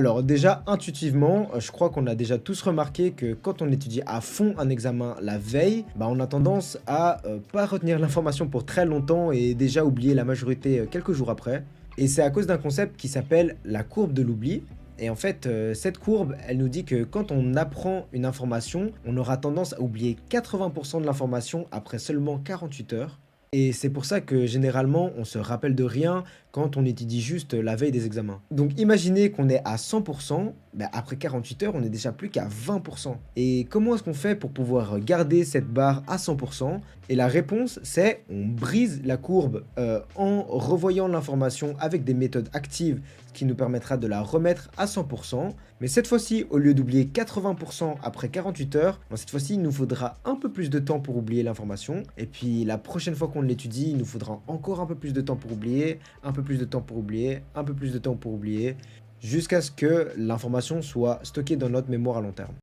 Alors déjà, intuitivement, je crois qu'on a déjà tous remarqué que quand on étudie à fond un examen la veille, bah, on a tendance à pas retenir l'information pour très longtemps et déjà oublier la majorité quelques jours après. Et c'est à cause d'un concept qui s'appelle la courbe de l'oubli. Et en fait, cette courbe, elle nous dit que quand on apprend une information, on aura tendance à oublier 80% de l'information après seulement 48 heures. Et c'est pour ça que généralement, on se rappelle de rien quand on étudie juste la veille des examens. Donc imaginez qu'on est à 100%, bah, après 48 heures, on est déjà plus qu'à 20%. Et comment est-ce qu'on fait pour pouvoir garder cette barre à 100%? Et la réponse, c'est on brise la courbe en revoyant l'information avec des méthodes actives, ce qui nous permettra de la remettre à 100%. Mais cette fois-ci, au lieu d'oublier 80% après 48 heures, bon, cette fois-ci, il nous faudra un peu plus de temps pour oublier l'information. Et puis la prochaine fois qu'on l'étudie, il nous faudra encore un peu plus de temps pour oublier, un peu plus de temps pour oublier, un peu plus de temps pour oublier, jusqu'à ce que l'information soit stockée dans notre mémoire à long terme.